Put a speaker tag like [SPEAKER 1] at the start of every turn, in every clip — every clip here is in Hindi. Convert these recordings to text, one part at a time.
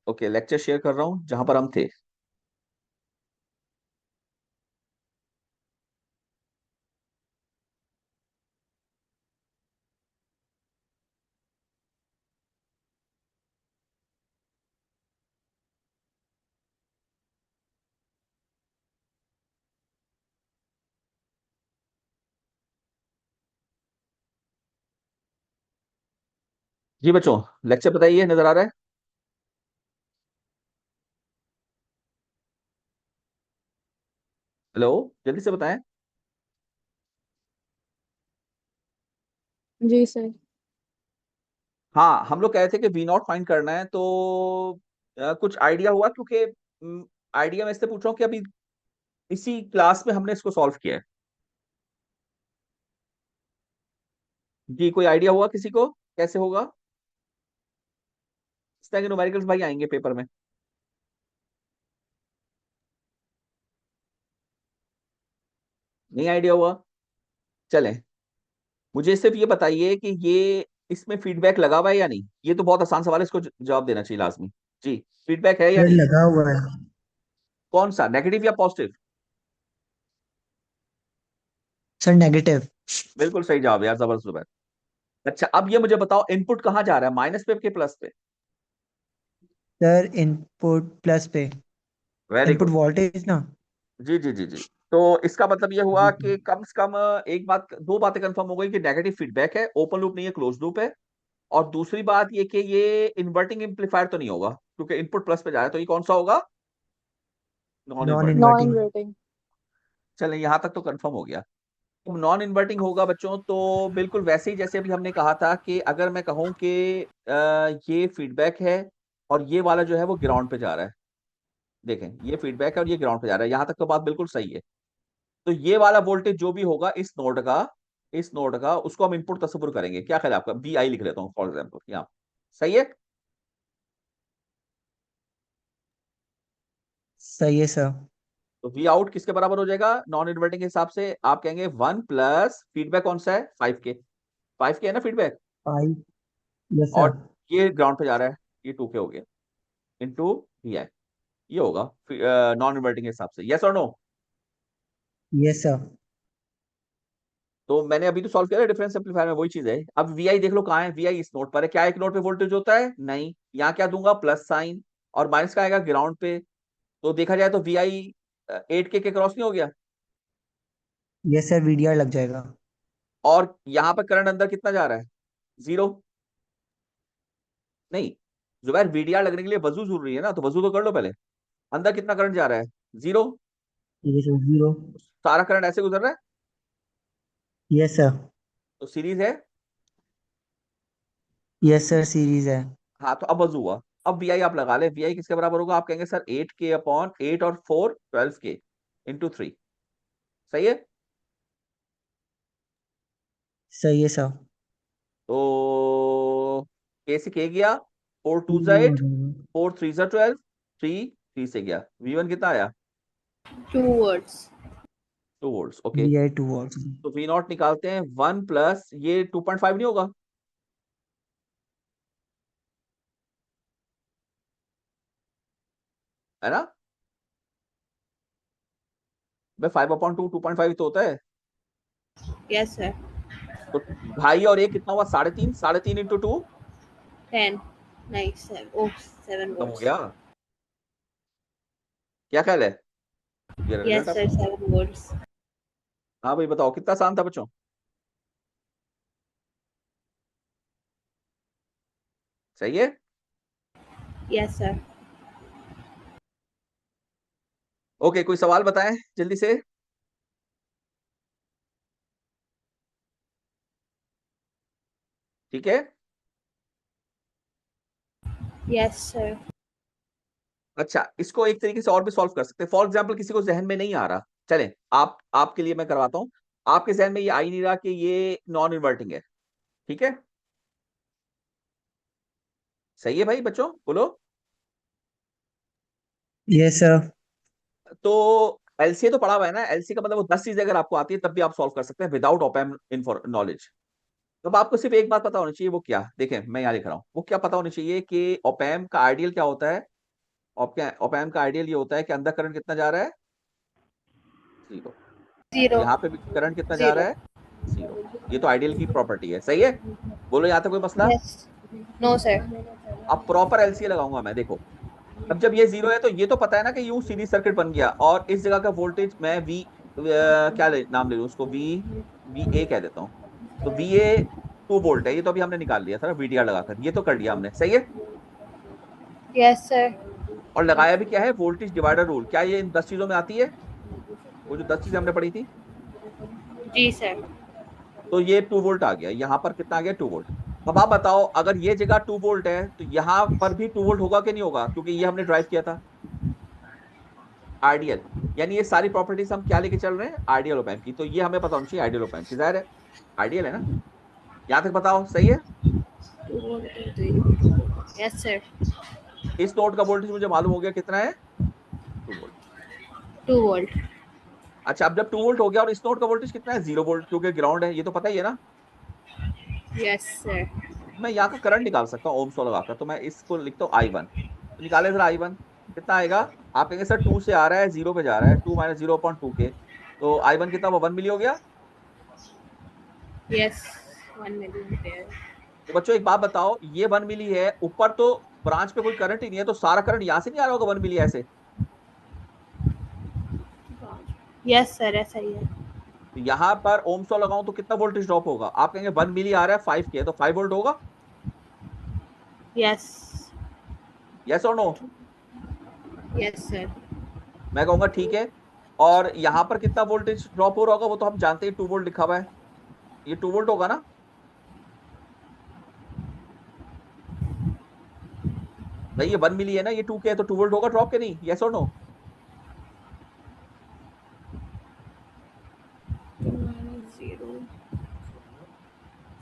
[SPEAKER 1] ओके, लेक्चर शेयर कर रहा हूं जहां पर हम थे। जी बच्चों, लेक्चर बताइए, नजर आ रहा है? हेलो, जल्दी से बताएं।
[SPEAKER 2] जी सर।
[SPEAKER 1] हाँ, हम लोग कह रहे थे कि वी नॉट फाइंड करना है, तो कुछ आइडिया हुआ? क्योंकि आइडिया मैं इससे पूछ रहा हूँ कि अभी इसी क्लास में हमने इसको सॉल्व किया है। जी, कोई आइडिया हुआ किसी को कैसे होगा? इस तरह के न्यूमेरिकल्स भाई आएंगे पेपर में। नहीं आइडिया हुआ? चलें, मुझे सिर्फ ये बताइए कि ये इसमें फीडबैक लगा हुआ है या नहीं। ये तो बहुत आसान सवाल है, इसको जवाब देना चाहिए लाजमी। जी, फीडबैक है या
[SPEAKER 3] सर
[SPEAKER 1] नहीं?
[SPEAKER 3] लगा हुआ है।
[SPEAKER 1] कौन सा, नेगेटिव या पॉजिटिव?
[SPEAKER 3] Sir negative.
[SPEAKER 1] बिल्कुल सही जवाब यार, जबरदस्त जुबैर। अच्छा, अब ये मुझे बताओ, इनपुट कहाँ जा रहा है, माइनस पे के प्लस पे?
[SPEAKER 3] सर इनपुट प्लस पे।
[SPEAKER 1] Very
[SPEAKER 3] input
[SPEAKER 1] good.
[SPEAKER 3] वोल्टेज ना।
[SPEAKER 1] जी जी जी जी। तो इसका मतलब ये हुआ
[SPEAKER 3] जी
[SPEAKER 1] कि
[SPEAKER 3] सर।
[SPEAKER 1] कम से कम एक बात, दो बातें कंफर्म हो गई कि नेगेटिव फीडबैक है, ओपन लूप नहीं है, क्लोज लूप है। और दूसरी बात ये कि ये इन्वर्टिंग एम्पलीफायर तो नहीं होगा, क्योंकि इनपुट प्लस पे जा रहा है, तो ये कौन सा होगा? Non
[SPEAKER 3] non
[SPEAKER 1] inverting.
[SPEAKER 2] Non
[SPEAKER 3] inverting.
[SPEAKER 2] Inverting.
[SPEAKER 1] चलें, यहां तक तो कंफर्म हो गया। अब नॉन इन्वर्टिंग होगा बच्चों, तो बिल्कुल वैसे ही जैसे अभी हमने कहा था कि अगर मैं कहूं कि ये फीडबैक है और ये वाला जो है वो ग्राउंड पे जा रहा है। देखें, ये फीडबैक है और ये ग्राउंड पे जा रहा है, यहां तक तो बात बिल्कुल सही है। तो ये वाला वोल्टेज जो भी होगा इस नोड का उसको हम इनपुट तस्वीर करेंगे। क्या ख्याल है आपका? वी आई लिख लेता हूँ फॉर एग्जाम्पल यहाँ। सही है?
[SPEAKER 3] सही है सर।
[SPEAKER 1] तो वी आउट किसके बराबर हो जाएगा नॉन इन्वर्टिंग के हिसाब से? आप कहेंगे 1 प्लस फीडबैक कौन सा है, 5 के। 5 के है ना फीडबैक।
[SPEAKER 3] 5। Yes sir.
[SPEAKER 1] और ये ग्राउंड पे जा रहा है, ये 2 के हो गया, इंटू वी आई। ये होगा नॉन इन्वर्टिंग के हिसाब से। यस और नो?
[SPEAKER 3] Yes sir.
[SPEAKER 1] तो मैंने अभी तो सॉल्व किया डिफरेंस एम्पलीफायर में, वही चीज है। अब वी आई देख लो कहाँ है, वी आई इस नोड पर है। क्या एक नोड पे वोल्टेज होता है? नहीं। यहाँ क्या दूंगा, प्लस साइन। और माइनस का आएगा ग्राउंड पे। तो देखा जाए तो वी आई 8 के क्रॉस नहीं हो गया?
[SPEAKER 3] यस सर, वीडीआर लग जाएगा।
[SPEAKER 1] और यहाँ पर करंट अंदर कितना जा रहा है? 0। नहीं, जुबैर वीडीआर लगने के लिए वजू जरूरी है ना, तो वजू तो कर लो पहले। अंदर कितना करंट जा रहा है? 0।
[SPEAKER 3] ये सर 0।
[SPEAKER 1] सारा करंट ऐसे गुजर रहा है,
[SPEAKER 3] यस सर।
[SPEAKER 1] तो सीरीज है।
[SPEAKER 3] यस सर, सीरीज है।
[SPEAKER 1] हाँ, तो अब वजू हुआ। अब वी आई आप लगा ले, वी आई किसके बराबर होगा? आप कहेंगे सर 8 के अपॉन 8 और 4 12 के इंटू 3। सही है?
[SPEAKER 3] सही है सर।
[SPEAKER 1] तो के से के गया, 4 2 जा 8,
[SPEAKER 3] हम्म।
[SPEAKER 1] 4 3 जा 12, 3 3 से गया, वी वन कितना आया?
[SPEAKER 2] Two words.
[SPEAKER 1] 2 volts. Okay,
[SPEAKER 3] V I 2 volt.
[SPEAKER 1] तो वी नॉट निकालते हैं, 1 प्लस ये 2.5 नहीं होगा? है ना? भाई 5/2 2.5 तो होता है।
[SPEAKER 2] Yes sir.
[SPEAKER 1] तो ढाई और एक कितना हुआ? 3.5, 3.5 इंटू 2।
[SPEAKER 2] 10। नहीं सर, ओह 7
[SPEAKER 1] खत्म हो
[SPEAKER 2] वर्ड्स।
[SPEAKER 1] गया। क्या ख्याल है? ये रिजल्ट
[SPEAKER 2] यस सर,
[SPEAKER 1] आपका।
[SPEAKER 2] 7 वर्ड्स।
[SPEAKER 1] हाँ भाई बताओ, कितना आसान था बच्चों? सही है?
[SPEAKER 2] Yes sir.
[SPEAKER 1] ओके, कोई सवाल बताएं जल्दी से। ठीक है।
[SPEAKER 2] Yes sir.
[SPEAKER 1] अच्छा, इसको एक तरीके से और भी सॉल्व कर सकते हैं। फॉर एग्जाम्पल किसी को जहन में नहीं आ रहा, चलें आप आपके लिए मैं करवाता हूं। आपके जहन में ये आ ही नहीं रहा कि ये नॉन इन्वर्टिंग है। ठीक है? सही है भाई बच्चों, बोलो।
[SPEAKER 3] Yes sir.
[SPEAKER 1] तो एलसीए तो पढ़ा हुआ है ना, एलसी का मतलब वो 10 चीजें अगर आपको आती है तब भी आप सॉल्व कर सकते हैं विदाउट ओपम नॉलेज। अब आपको सिर्फ एक बात पता होनी चाहिए, वो क्या? देखें, मैं यहाँ लिख रहा हूँ, वो क्या पता होनी चाहिए कि ओपैम का आइडियल क्या होता है? ऑप एम्प का आइडियल ये होता है कि अंदर करंट कितना जा रहा है, 0।
[SPEAKER 2] Zero.
[SPEAKER 1] यहाँ पे भी करंट कितना जा रहा
[SPEAKER 2] Zero.
[SPEAKER 1] है, 0। ये तो आइडियल की प्रॉपर्टी है, सही है। बोलो यहाँ तक कोई मसला।
[SPEAKER 2] Yes. No, sir.
[SPEAKER 1] अब प्रॉपर एलसीए लगाऊंगा मैं, देखो। अब जब ये 0 है तो ये तो पता है ना कि यूं सीरीज सर्किट बन गया, और इस जगह का वोल्टेज मैं वी क्या नाम ले लूं उसको, वी ए कह देता हूँ। तो वी ए 2 वोल्ट है, ये तो अभी हमने निकाल लिया था ना वीडीआर लगाकर, ये तो कर लिया हमने, सही है।
[SPEAKER 2] Yes, sir.
[SPEAKER 1] और लगाया भी क्या है, वोल्टेज डिवाइडर रूल। क्या ये इन 10 चीजों में आती है, वो जो 10 चीजें हमने पढ़ी थी।
[SPEAKER 2] जी sir.
[SPEAKER 1] तो ये 2 वोल्ट आ गया, यहाँ पर कितना आ गया, 2 वोल्ट। अब आप बताओ, अगर ये जगह 2 वोल्ट है तो यहाँ पर भी 2 वोल्ट होगा कि नहीं होगा, क्योंकि ये हमने ड्राइव किया था आइडियल। यानी ये सारी प्रॉपर्टीज हम क्या लेके चल रहे हैं, आइडियल ऑप एम्प की। तो ये हमें पता होना चाहिए आइडियल ऑप एम्प की, जाहिर है आइडियल है ना। यहाँ तक बताओ, सही है।
[SPEAKER 2] 2 volt. Yes, sir.
[SPEAKER 1] इस नोड का वोल्टेज मुझे मालूम हो गया कितना है, 2 वोल्ट।
[SPEAKER 2] 2 volt.
[SPEAKER 1] अच्छा, अब जब 2 वोल्ट हो गया और इस नोड का वोल्टेज कितना है, 0 वोल्ट, क्योंकि ग्राउंड है, ये तो पता ही है ना।
[SPEAKER 2] Yes, sir.
[SPEAKER 1] मैं यहाँ का करंट निकाल सकता हूँ ओम्स लॉ लगाकर, तो मैं इसको लिखता हूँ I1। तो निकाले जरा I1 कितना आएगा। आप कहेंगे सर 2 से आ रहा है 0 पे जा रहा है, 2 माइनस 0/2 के, तो I1 कितना, वो 1 मिली हो गया।
[SPEAKER 2] Yes. 1 milliampere.
[SPEAKER 1] तो बच्चों एक बात बताओ, ये 1 मिली है, ऊपर तो ब्रांच पे कोई करंट ही नहीं है, तो सारा करंट यहाँ से नहीं आ रहा होगा 1 मिली ऐसे।
[SPEAKER 2] Yes, sir. ऐसा ही है.
[SPEAKER 1] तो यहाँ पर ओम्स लॉ लगाऊं तो कितना वोल्टेज ड्रॉप होगा, आप कहेंगे 1 मिली आ रहा है 5 के, तो 5 वोल्ट होगा।
[SPEAKER 2] Yes.
[SPEAKER 1] यस और नो।
[SPEAKER 2] Yes, sir.
[SPEAKER 1] मैं कहूंगा ठीक है। और यहाँ पर कितना वोल्टेज ड्रॉप हो रहा होगा, वो तो हम जानते हैं 2 वोल्ट लिखा हुआ है, ये 2 वोल्ट होगा ना। भाई ये 1 मिली है ना, ये 2 के है, तो 2 वोल्ट होगा ड्रॉप के नहीं, यस और नो।
[SPEAKER 2] Zero.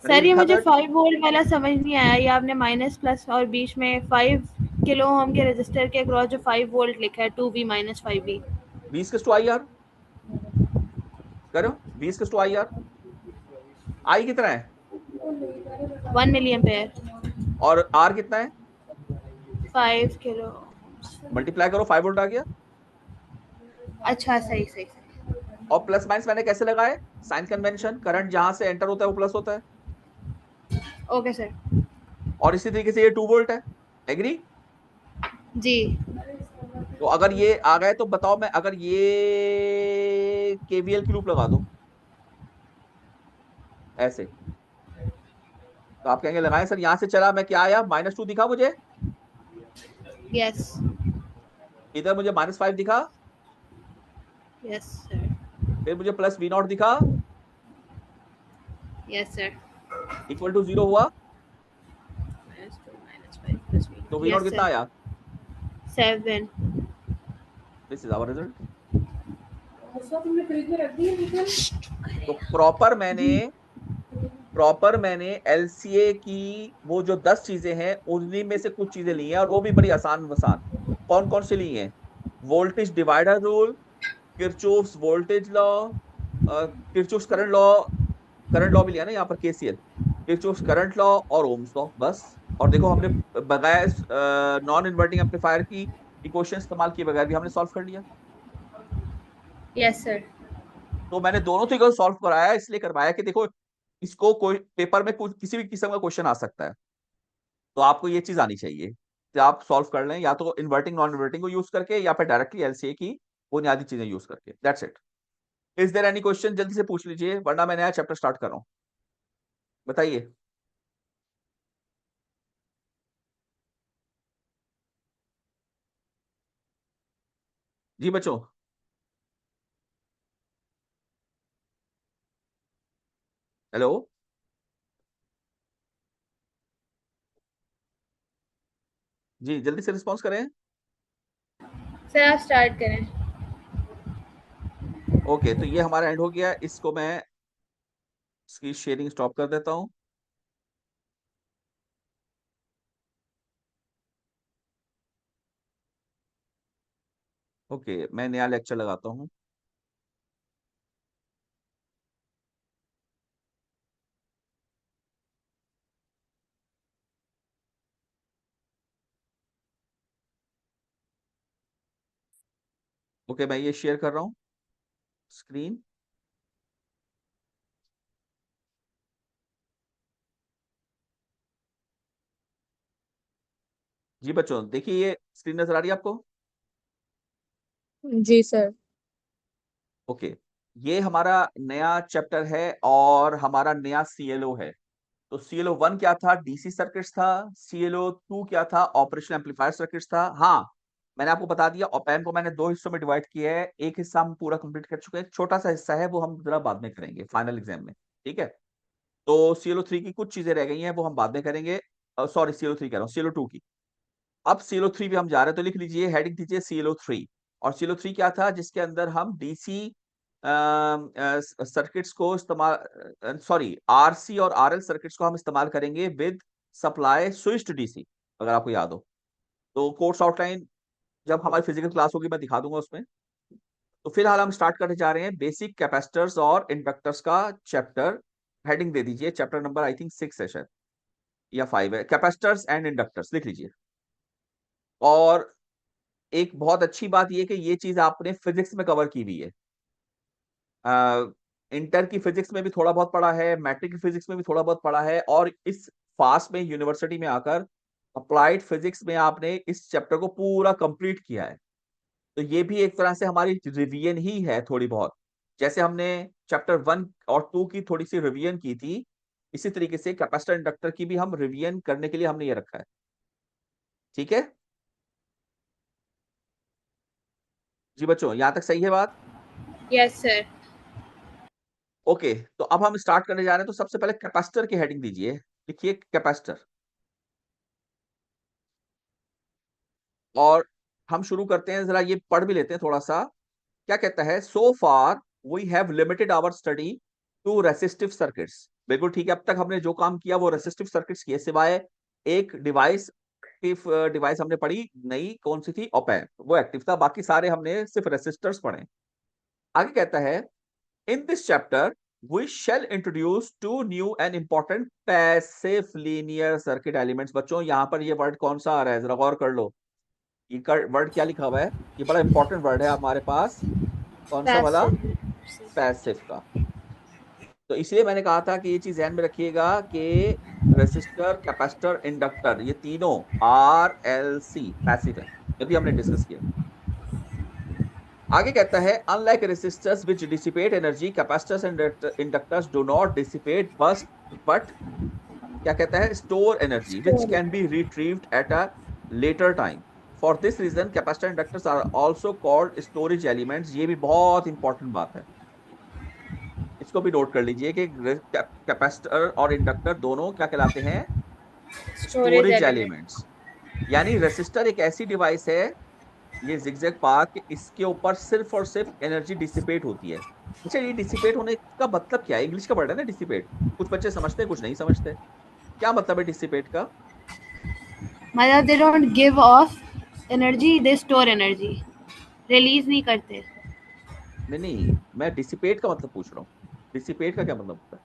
[SPEAKER 1] मैंने ये
[SPEAKER 2] सर ये
[SPEAKER 1] लिखा
[SPEAKER 2] मुझे
[SPEAKER 1] था।
[SPEAKER 2] 5 वोल्ट वाला समझ नहीं आया, ये आपने माइनस प्लस और बीच में 5 किलो ओम के रजिस्टर के अक्रॉस जो 5 वोल्ट लिखा है 2V माइनस 5V.
[SPEAKER 1] 20 करो, 20 आई कितना है,
[SPEAKER 2] 1 milliampere.
[SPEAKER 1] और आर कितना है,
[SPEAKER 2] 5 किलो.
[SPEAKER 1] मल्टीप्लाई करो, 5 वोल्ट आ गया।
[SPEAKER 2] अच्छा सही सही सही.
[SPEAKER 1] और प्लस माइनस मैंने कैसे लगाए, साइन कन्वेंशन, करंट जहां से एंटर होता है वो प्लस होता है।
[SPEAKER 2] Okay sir.
[SPEAKER 1] और इसी तरीके से ये 2 वोल्ट है, एग्री।
[SPEAKER 2] जी.
[SPEAKER 1] तो अगर ये आ गए तो बताओ, मैं अगर ये केवीएल की लूप लगा दो ऐसे, तो आप कहेंगे लगाए सर, यहां से चला मैं, क्या आया, -2 दिखा मुझे,
[SPEAKER 2] यस.
[SPEAKER 1] इधर मुझे -5 दिखा,
[SPEAKER 2] यस सर.
[SPEAKER 1] फिर मुझे प्लस V0 दिखा,
[SPEAKER 2] यस सर.
[SPEAKER 1] इक्वल टू 0 हुआ।
[SPEAKER 2] -2 - 5 +
[SPEAKER 1] तो
[SPEAKER 2] V0.
[SPEAKER 1] V0
[SPEAKER 2] यस
[SPEAKER 1] कितना
[SPEAKER 2] सर.
[SPEAKER 1] आया,
[SPEAKER 2] 7.
[SPEAKER 1] This is our result.
[SPEAKER 4] तुमने फ्रिज में रख दी है निकल।
[SPEAKER 1] तो प्रॉपर मैंने एलसीए की वो जो 10 चीजें हैं उन्हीं में से कुछ चीजें ली हैं, और वो भी बड़ी आसान आसान। कौन कौन सी ली हैं, voltage divider rule, Kirchhoff's voltage law, Kirchhoff's current law भी लिया ना यहाँ पर, केसीएल, किरचॉफ्स करंट लॉ और ओम्स लॉ, बस। और देखो हमने बगैर नॉन इन्वर्टिंग एम्पलीफायर की इक्वेशन इस्तेमाल किए बगैर भी हमने सॉल्व कर लिया।
[SPEAKER 2] Yes sir.
[SPEAKER 1] तो मैंने दोनों तरीकों से सॉल्व कराया, इसलिए करवाया कि देखो इसको कोई पेपर में कुछ किसी भी किस्म का क्वेश्चन आ सकता है, तो आपको ये चीज आनी चाहिए कि आप सॉल्व कर लें, या तो इन्वर्टिंग नॉन इन्वर्टिंग को यूज करके, या फिर डायरेक्टली एलसीए की बुनियादी चीजें यूज करके, that's it. Is there any question, जल्दी से पूछ लीजिए, वरना मैं नया चैप्टर स्टार्ट कर रहा हूँ, बताइए। जी बच्चों। हेलो। जी जल्दी से रिस्पॉन्स करें।
[SPEAKER 2] सर आप स्टार्ट करें.
[SPEAKER 1] ओके, तो ये हमारा एंड हो गया, इसको मैं इसकी शेयरिंग स्टॉप कर देता हूँ। ओके, मैं नया लेक्चर लगाता हूँ। ओके, मैं ये शेयर कर रहा हूँ स्क्रीन। जी बच्चों, देखिए ये स्क्रीन नजर आ रही है आपको?
[SPEAKER 5] जी सर।
[SPEAKER 1] ओके, ये हमारा नया चैप्टर है और हमारा नया सीएलओ है। तो सीएलओ 1 क्या था? डीसी सर्किट्स था। सीएलओ 2 क्या था? ऑपरेशनल एम्पलीफायर सर्किट्स था। हाँ, मैंने आपको बता दिया ऑपैम्प को मैंने दो हिस्सों में डिवाइड किया है। एक हिस्सा हम पूरा कंप्लीट कर चुके हैं, एक छोटा सा हिस्सा है वो हम जरा बाद में करेंगे फाइनल एग्जाम में, ठीक है? तो सीएलओ 3 की कुछ चीजें रह गई हैं, वो हम बाद में करेंगे। सॉरी, सीएलओ 3 कह रहा हूँ, सीएलओ 2 की। अब सीएलओ 3 पे हम जा रहे हैं, तो लिख लीजिए, हेडिंग दीजिए सीएलओ 3। और सीएलओ 3 क्या था? जिसके अंदर हम डीसी सर्किट्स को इस्तेमाल, सॉरी, आरसी और आरएल सर्किट्स को हम इस्तेमाल करेंगे विद सप्लाई स्विच्ड डीसी, अगर आपको याद हो। तो कोर्स आउटलाइन जब हमारी फिजिकल क्लास होगी मैं दिखा दूंगा उसमें। तो फिलहाल हम स्टार्ट करने जा रहे हैं बेसिक कैपेसिटर्स और इंडक्टर्स का चैप्टर। हेडिंग दे दीजिए, चैप्टर नंबर आई थिंक 6 है शायद, या 5 है, कैपेसिटर्स एंड इंडक्टर्स लिख लीजिए। और एक बहुत अच्छी बात यह कि ये चीज आपने फिजिक्स में कवर की हुई है। इंटर की फिजिक्स में भी थोड़ा बहुत पढ़ा है, मैट्रिक की फिजिक्स में भी थोड़ा बहुत पढ़ा है, और इस फास्ट में यूनिवर्सिटी में आकर अप्लाइड फिजिक्स में आपने इस चैप्टर को पूरा कंप्लीट किया है। तो ये भी एक तरह से हमारी रिवीजन ही है थोड़ी बहुत। जैसे हमने चैप्टर 1 और 2 की थोड़ी सी रिवीजन की थी, इसी तरीके से कैपेसिटर इंडक्टर की भी हम रिवीजन करने के लिए हमने ये रखा है, ठीक है जी बच्चों? यहां तक सही है बात?
[SPEAKER 2] Yes sir.
[SPEAKER 1] ओके, तो अब हम स्टार्ट करने जा रहे हैं। तो सबसे पहले कैपेसिटर की हेडिंग दीजिए, लिखिए कैपेसिटर। और हम शुरू करते हैं, जरा ये पढ़ भी लेते हैं थोड़ा सा। क्या कहता है? So far we have limited our study to resistive circuits. बिल्कुल ठीक है, अब तक हमने जो काम किया वो रेसिस्टिव सर्किट्स किए, सिवाय एक डिवाइस, एक्टिव डिवाइस हमने पढ़ी नई, कौन सी थी? ऑप-एम्प, वो एक्टिव था। बाकी सारे हमने सिर्फ रेसिस्टर्स पढ़े। आगे कहता है, in this chapter we shall introduce two new and important passive linear circuit elements। बच्चों यहां पर ये वर्ड कौन सा आ रहा है, जरा गौर कर लो। ये वर्ड क्या लिखा हुआ है? ये बड़ा इंपॉर्टेंट वर्ड है हमारे पास। कौन सा वाला?
[SPEAKER 2] पैसिव।
[SPEAKER 1] पैसिव का। तो इसलिए मैंने कहा था कि ये चीज ध्यान में रखिएगा कि रेसिस्टर, कैपेसिटर, इंडक्टर, ये तीनों RLC पैसिव है, ये भी हमने डिस्कस किया। आगे कहता है, unlike resistors which dissipate energy, capacitors and inductors do not dissipate but क्या कहता है? Store energy which can be retrieved at a later time. For this reason capacitor inductors are also called storage elements. ये भी बहुत इंपॉर्टेंट बात है, इसको भी नोट कर लीजिए कि कैपेसिटर और इंडक्टर दोनों क्या कहलाते हैं?
[SPEAKER 2] Storage
[SPEAKER 1] storage
[SPEAKER 2] element.
[SPEAKER 1] एलिमेंट्स। यानी रेसिस्टर एक ऐसी डिवाइस है, ये जिगजैग पाथ, इसके ऊपर सिर्फ और सिर्फ एनर्जी डिसिपेट होती है। अच्छा, ये डिसिपेट होने का मतलब क्या है? इंग्लिश का वर्ड है ना डिसिपेट। कुछ बच्चे समझते हैं, कुछ नहीं समझते। क्या मतलब है डिसिपेट का?
[SPEAKER 2] मतलब they don't give of energy, they store energy, release नहीं करते।
[SPEAKER 1] नहीं नहीं, मैं डिसिपेट का मतलब पूछ रहा हूँ। डिसिपेट का क्या मतलब होता है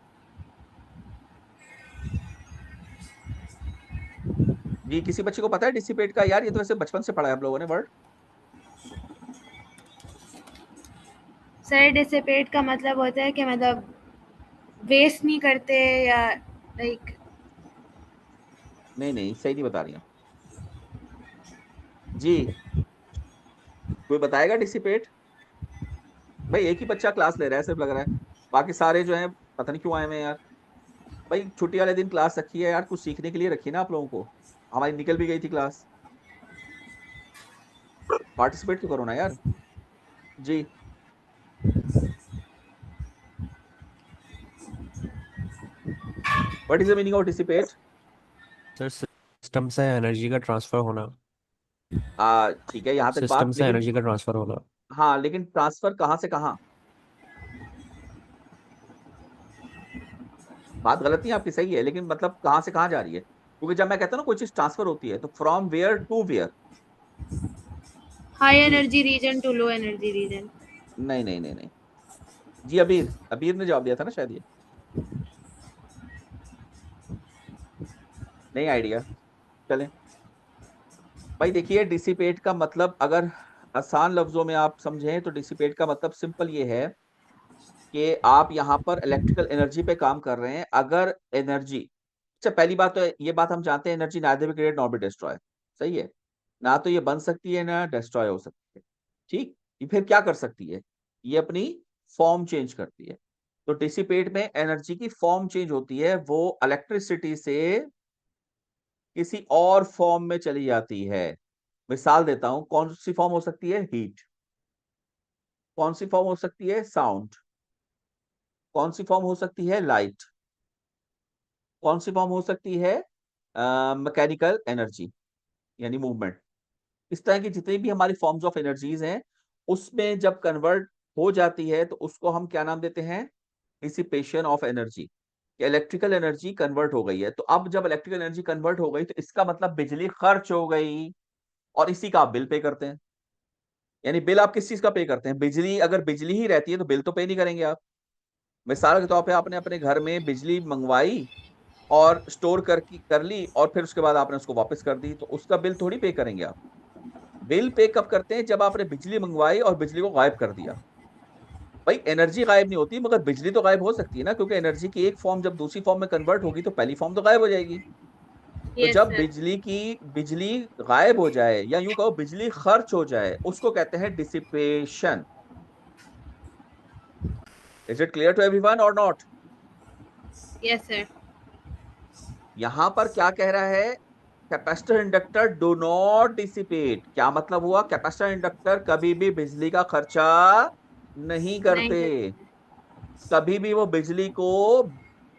[SPEAKER 1] जी? किसी बच्चे को पता है डिसिपेट का? यार ये तो वैसे बचपन से पढ़ा है हम लोगों ने वर्ड।
[SPEAKER 2] सर डिसिपेट का मतलब होता है कि मतलब वेस्ट नहीं करते, या लाइक
[SPEAKER 1] नहीं नहीं, सही नहीं बता रही हूँ जी। कोई बताएगा डिसिपेट? भाई एक ही बच्चा क्लास ले रहा है सिर्फ, लग रहा है। बाकी सारे जो है पता नहीं क्यों आए हुए हैं यार। भाई छुट्टी वाले दिन क्लास रखी है यार, कुछ सीखने के लिए रखी है ना आप लोगों को। हमारी निकल भी गई थी क्लास, पार्टिसिपेट तो करो ना यार जी। What is the meaning of dissipate?
[SPEAKER 6] Sir system से एनर्जी का ट्रांसफर होना।
[SPEAKER 1] ठीक है यहाँ तक बात,
[SPEAKER 6] सिस्टम से
[SPEAKER 1] लेकिन
[SPEAKER 6] एनर्जी का ट्रांसफर होना।
[SPEAKER 1] हाँ, लेकिन ट्रांसफर कहाँ से कहाँ? बात गलत नहीं आपकी, सही है, लेकिन मतलब कहाँ से कहाँ जा रही है? क्योंकि जब मैं कहता हूँ ना कोई चीज ट्रांसफर होती है, तो from where to where.
[SPEAKER 2] High
[SPEAKER 1] जी,
[SPEAKER 2] energy region to low energy region.
[SPEAKER 1] नहीं नहीं नहीं नहीं जी। अबीर, अबीर ने जवाब दिया था ना शायद, ये नहीं आइडिया। चलें भाई, देखिए डिसिपेट का मतलब, अगर आसान लफ्जों में आप समझें तो डिसिपेट का मतलब सिंपल ये है कि आप यहाँ पर इलेक्ट्रिकल एनर्जी पे काम कर रहे हैं। अगर एनर्जी, अच्छा पहली बात तो ये बात हम जानते हैं, energy neither be create not be destroy, सही है ना? तो ये बन सकती है ना डिस्ट्रॉय हो सकती है, ठीक। ये फिर क्या कर सकती है? ये अपनी फॉर्म चेंज करती है। तो डिसिपेट में एनर्जी की फॉर्म चेंज होती है, वो इलेक्ट्रिसिटी से किसी और फॉर्म में चली जाती है। मिसाल देता हूं, कौन सी फॉर्म हो सकती है? हीट। कौन सी फॉर्म हो सकती है? साउंड। कौन सी फॉर्म हो सकती है? लाइट। कौन सी फॉर्म हो सकती है? मैकेनिकल एनर्जी यानी मूवमेंट। इस तरह की जितनी भी हमारी फॉर्म्स ऑफ एनर्जीज हैं, उसमें जब कन्वर्ट हो जाती है तो उसको हम क्या नाम देते हैं? Dissipation of energy. Electrical energy convert हो गई है, तो अब जब इलेक्ट्रिकल एनर्जी कन्वर्ट हो गई तो इसका मतलब बिजली खर्च हो गई, और इसी का आप बिल पे करते हैं। यानी बिल आप किस चीज का पे करते हैं? बिजली, अगर बिजली ही रहती है तो बिल तो पे नहीं करेंगे आप। मिसाल के तौर पे आपने अपने घर में बिजली मंगवाई और स्टोर कर ली, और फिर उसके बाद आपने उसको वापस कर दी, तो उसका बिल थोड़ी पे करेंगे आप। बिल पे कब करते हैं? जब आपने बिजली मंगवाई और बिजली को गायब कर दिया। भाई एनर्जी गायब नहीं होती, मगर बिजली तो गायब हो सकती है ना, क्योंकि एनर्जी की एक फॉर्म जब दूसरी फॉर्म में कन्वर्ट होगी तो पहली फॉर्म तो गायब हो जाएगी। तो
[SPEAKER 2] यस
[SPEAKER 1] जब
[SPEAKER 2] सर।
[SPEAKER 1] बिजली गायब हो जाए, या यूं कहो बिजली खर्च हो जाए, उसको कहते हैं dissipation. Is it clear to everyone और नॉट?
[SPEAKER 2] Yes sir.
[SPEAKER 1] यहां पर क्या कह रहा है? Capacitor inductor do not dissipate. क्या मतलब हुआ? कैपेसिटर इंडक्टर कभी भी बिजली का खर्चा नहीं
[SPEAKER 2] नहीं
[SPEAKER 1] करते।
[SPEAKER 2] कर।
[SPEAKER 1] कभी भी वो बिजली को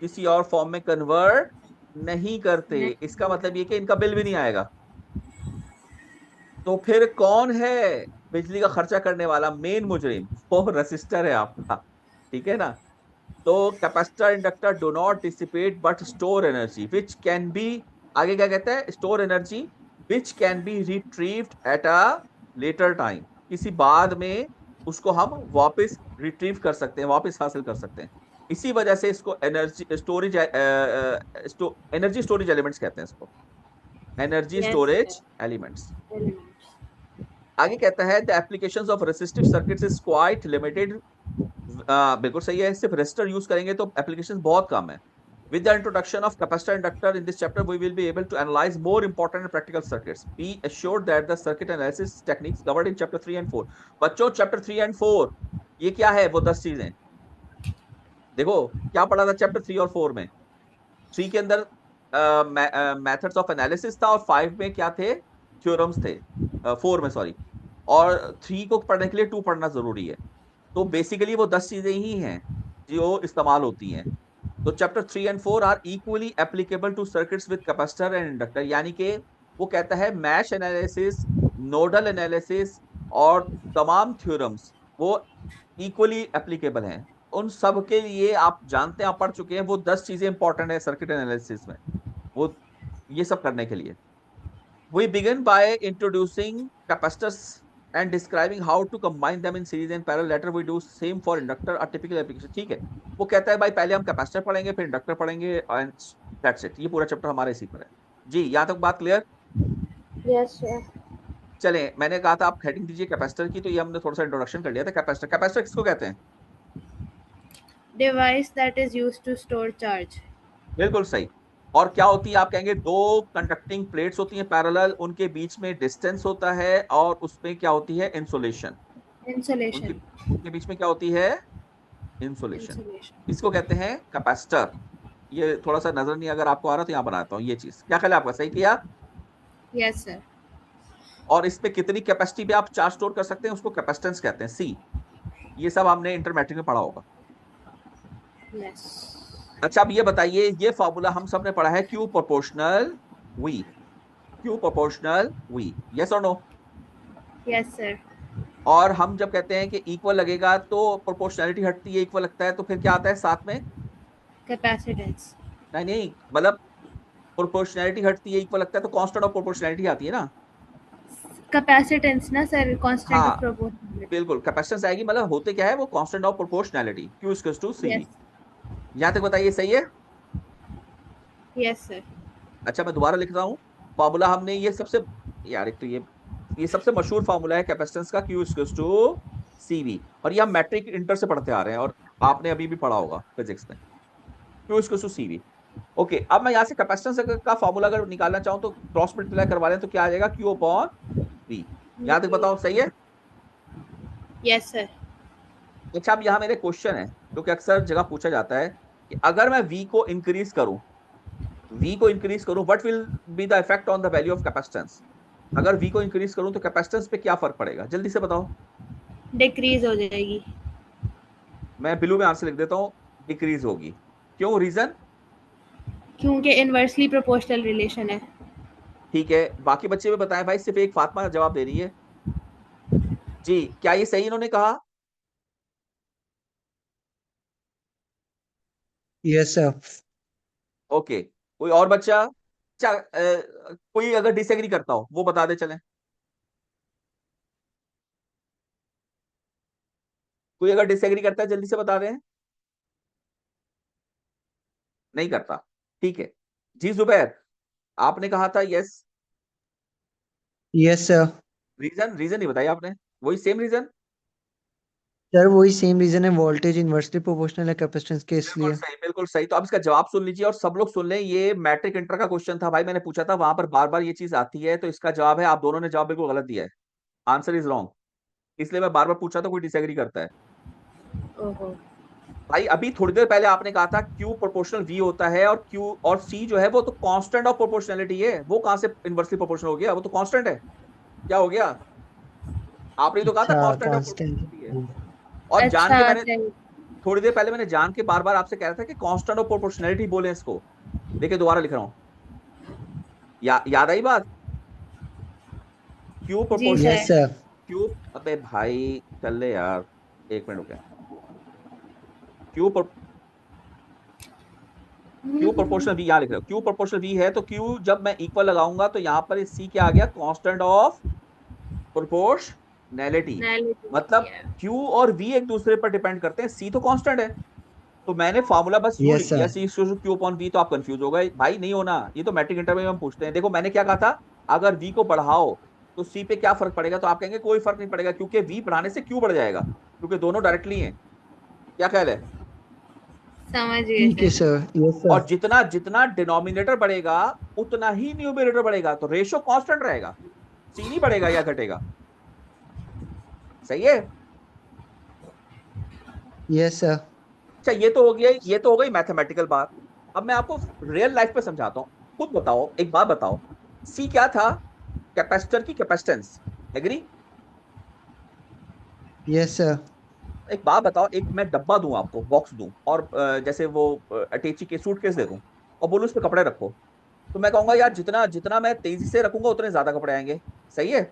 [SPEAKER 1] किसी और फॉर्म में कन्वर्ट नहीं करते। इसका
[SPEAKER 2] नहीं।
[SPEAKER 1] मतलब ये कि इनका बिल भी नहीं आएगा। तो फिर कौन है बिजली का खर्चा करने वाला मेन मुजरिम? वो रेसिस्टर है आपका, ठीक है ना? तो capacitor inductor do not dissipate but store energy which can B, आगे क्या कहता है? Store energy which can be retrieved at a later time. किसी बाद में उसको हम वापस रिट्रीव कर सकते हैं, वापस हासिल कर सकते हैं। इसी वजह से इसको energy storage energy storage elements कहते हैं इसको, energy
[SPEAKER 2] yes sir.
[SPEAKER 1] Storage elements.
[SPEAKER 2] Elements.
[SPEAKER 1] आगे कहता है the applications of resistive circuits is quite limited. बिल्कुल सही है, सिर्फ रेजिस्टर यूज करेंगे तो एप्लीकेशन बहुत कम है। With the introduction of capacitor inductor in this chapter, we will be able to analyze more important and practical circuits. Be assured that the circuit analysis techniques covered in chapter 3 and 4. बच्चों चैप्टर 3 एंड 4 ये क्या है? वो 10 चीजें। देखो क्या पढ़ा था चैप्टर 3 और 4 में? 3 के अंदर मेथड्स ऑफ एनालिसिस था, और 5 में क्या थे? थ्योरम्स थे। 4 में सॉरी। और 3 को पढ़ने के लिए 2 पढ़ना जरूरी है। तो बेसिकली वो 10 चीजें ही हैं जो इस्तेमाल होती हैं। तो chapter 3 and 4 are equally applicable to circuits with capacitor and inductor. यानी कि वो कहता है मैश एनालिसिस, नोडल एनालिसिस और तमाम थ्योरम्स वो इक्वली एप्लीकेबल हैं। उन सब के लिए आप जानते हैं, आप पढ़ चुके हैं, वो 10 चीजें इंपॉर्टेंट है सर्किट एनालिसिस में, वो ये सब करने के लिए। We begin by introducing capacitors and describing how to combine them in series and parallel. Later we do same for inductor, a typical application. ठीक है, वो कहता है भाई पहले हम कैपेसिटर पढ़ेंगे, फिर इंडक्टर पढ़ेंगे, एंड दैट्स इट। ये पूरा चैप्टर हमारे इसी पर है जी। यहाँ तक बात क्लियर?
[SPEAKER 2] Yes sir.
[SPEAKER 1] चलें, मैंने कहा था आप हेडिंग दीजिए कैपेसिटर की, तो ये हमने थोड़ा सा इंट्रोडक्शन कर लिया था। कैपेसिटर, कैपेसिटर किसको कहते हैं?
[SPEAKER 2] Device that is used to store charge.
[SPEAKER 1] बिल्कुल सही। और क्या होती है? आप कहेंगे दो कंडक्टिंग प्लेट्स होती हैं पैरेलल, उनके बीच में डिस्टेंस होता है, और उसमें क्या होती है? इंसुलेशन। उनके
[SPEAKER 2] इंसुलेशन।
[SPEAKER 1] उनके बीच में क्या होती है? इंसुलेशन।
[SPEAKER 2] इंसुलेशन।
[SPEAKER 1] इसको कहते हैं कैपेसिटर। ये थोड़ा सा नजर नहीं अगर आपको आ रहा तो यहाँ बनाता हूँ। ये चीज क्या ख्याल है आपका? सही किया?
[SPEAKER 2] Yes sir.
[SPEAKER 1] और इस पे कितनी कैपेसिटी पे आप चार्ज स्टोर कर सकते हैं उसको कैपेसिटेंस कहते हैं, सी। ये सब हमने इंटर मैट्रिक में पढ़ा होगा।
[SPEAKER 2] यस।
[SPEAKER 1] अच्छा अब ये बताइए, ये फॉर्मूला हम सब ने पढ़ा है, Q proportional V. Q proportional V, yes और नो?
[SPEAKER 2] Yes sir.
[SPEAKER 1] और हम जब कहते हैं कि इक्वल लगेगा तो प्रोपोर्शनैलिटी हटती है, इक्वल लगता है तो फिर क्या आता है साथ में?
[SPEAKER 2] कैपेसिटेंस।
[SPEAKER 1] नहीं नहीं, मतलब प्रोपोर्शनैलिटी हटती है, इक्वल लगता है तो कांस्टेंट ऑफ प्रोपोर्शनैलिटी आती है ना।
[SPEAKER 2] कैपेसिटेंस ना सर, कांस्टेंट ऑफ
[SPEAKER 1] हाँ
[SPEAKER 2] प्रोपोर्शनलिटी।
[SPEAKER 1] बिल्कुल, कैपेसिटेंस आएगी, मतलब होते क्या है वो? Constant of proportionality, Q equals to CV।
[SPEAKER 2] Yes.
[SPEAKER 1] यहां तक बताइए सही है?
[SPEAKER 2] Yes sir.
[SPEAKER 1] अच्छा मैं दोबारा लिख रहा हूँ फॉर्मूला। हमने ये सबसे, यार एक तो ये ये सबसे मशहूर फार्मूला है कैपेसिटेंस का, Q इक्वल्स टू CV, और ये हम मैट्रिक इंटर से पढ़ते आ रहे हैं और आपने अभी भी पढ़ा होगा फिजिक्स में, Q equals to CV। Okay, अब मैं यहाँ से कैपेसिटेंस का फार्मूला अगर निकालना चाहूँ तो क्रॉस मल्टीप्लाई करवा लें तो क्या आ जाएगा, Q अपॉन V। यहाँ तक बताओ सही है?
[SPEAKER 2] Yes sir.
[SPEAKER 1] अच्छा, अब यहाँ मेरे क्वेश्चन है जो कि अक्सर जगह पूछा जाता है कि अगर मैं V को इंक्रीज करूं, what will be the effect on the value of capacitance. अगर V को इंक्रीज करूं तो कैपेसिटेंस पे क्या फर्क पड़ेगा, जल्दी से बताओ।
[SPEAKER 2] डिक्रीज हो जाएगी।
[SPEAKER 1] मैं ब्लू में आंसर लिख देता हूँ, डिक्रीज होगी। क्यों, रीजन?
[SPEAKER 2] क्योंकि इनवर्सली प्रोपोर्शनल रिलेशन है।
[SPEAKER 1] ठीक है, बाकी बच्चे भी बताएं भाई, सिर्फ एक फातिमा जवाब दे रही है जी, क्या ये सही इन्होंने कहा?
[SPEAKER 3] Yes sir.
[SPEAKER 1] ओके, कोई और बच्चा? अच्छा, कोई अगर डिसएग्री करता हो वो बता दे, चलें। कोई अगर डिसएग्री करता है जल्दी से बता दें। नहीं करता, ठीक है जी। जुबैर, आपने कहा था यस,
[SPEAKER 3] यस सर।
[SPEAKER 1] रीजन नहीं बताई आपने, वही सेम रीजन।
[SPEAKER 3] सर वही सेम रीजन है, वोल्टेज इनवर्सली प्रोपोर्शनल है कैपेसिटेंस के,
[SPEAKER 1] बिल्कुल
[SPEAKER 3] इसलिए।
[SPEAKER 1] सही, बिल्कुल सही। तो अब इसका जवाब सुन लीजिए और सब लोग सुन लें, ये मैट्रिक इंटर का क्वेश्चन था भाई, मैंने पूछा था, वहां पर बार बार ये चीज आती है, तो इसका जवाब है, आप दोनों ने जवाब बिल्कुल गलत दिया है, आंसर इज रॉन्ग। इसलिए मैं बार बार पूछा तो कोई डिसएग्री करता है।
[SPEAKER 2] ओहो।
[SPEAKER 1] भाई अभी थोड़ी देर पहले आपने कहा था Q प्रोपोर्शनल V होता है, और Q और C जो है वो तो कांस्टेंट ऑफ प्रोपोर्शनैलिटी है, वो कहां से इनवर्सली प्रोपोर्शनल हो गया, वो तो कांस्टेंट है। क्या हो गया, आपने तो कहा था
[SPEAKER 3] अच्छा,
[SPEAKER 1] कांस्टेंट ऑफ प्रोपोर्शनैलिटी है।
[SPEAKER 3] कांस्टेंट।
[SPEAKER 1] और जान के
[SPEAKER 2] अच्छा
[SPEAKER 1] मैंने
[SPEAKER 2] सही।
[SPEAKER 1] थोड़ी देर पहले मैंने जान के बार बार आपसे कह रहा था कि कांस्टेंट ऑफ प्रोपोर्शनैलिटी बोले इसको। देखिए दोबारा लिख रहा हूं, याद आई बात? Q
[SPEAKER 2] जी
[SPEAKER 1] proportion,
[SPEAKER 3] yes
[SPEAKER 2] sir.
[SPEAKER 3] Sir.
[SPEAKER 1] Q, अबे भाई चल ले यार, एक मिनट रुके। Q Q प्रोपोर्शनल V यहाँ लिख रहे हो, Q प्रोपोर्शनल V है तो Q जब मैं इक्वल लगाऊंगा तो यहाँ पर C क्या आ गया, कांस्टेंट ऑफ प्रोपोर्शनैलिटी। मतलब Q और V एक दूसरे पर डिपेंड करते हैं, C तो कांस्टेंट है। तो मैंने फॉर्मूला बस यूं
[SPEAKER 3] यस
[SPEAKER 1] लिख दिया,
[SPEAKER 3] sir.
[SPEAKER 1] C Q upon V, तो आप कंफ्यूज हो गए भाई, नहीं होना, ये तो मैट्रिक इंटर में हम पूछते हैं। देखो मैंने क्या कहा था, अगर V को बढ़ाओ तो C पे क्या फर्क पड़ेगा, तो आप कहेंगे कोई फर्क नहीं पड़ेगा, क्योंकि V बढ़ाने से Q बढ़ जाएगा, क्योंकि दोनों डायरेक्टली हैं। क्या ख्याल है?
[SPEAKER 2] समझ गए
[SPEAKER 3] ठीक है
[SPEAKER 2] सर।
[SPEAKER 3] सर। यस
[SPEAKER 1] और
[SPEAKER 3] सर।
[SPEAKER 1] जितना जितना डिनोमिनेटर बढ़ेगा उतना ही न्यूमरेटर बढ़ेगा, तो रेशो कांस्टेंट रहेगा, सी नहीं बढ़ेगा या घटेगा। सही है?
[SPEAKER 3] Yes sir.
[SPEAKER 1] अच्छा, ये तो हो गया, ये तो हो गई मैथमेटिकल बात। अब मैं आपको रियल लाइफ पे समझाता हूँ। खुद बताओ, एक बात बताओ, सी क्या था, कैपेसिटर की कैपेसिटेंस, एग्री?
[SPEAKER 3] Yes sir.
[SPEAKER 1] एक बात बताओ, एक मैं डब्बा दूं आपको, बॉक्स दूं, और जैसे वो अटैची के सूटकेस दे दूं, और बोलूं उस पे कपड़े रखो, तो मैं कहूंगा यार जितना जितना मैं तेजी से रखूंगा उतने ज्यादा कपड़े आएंगे। सही है?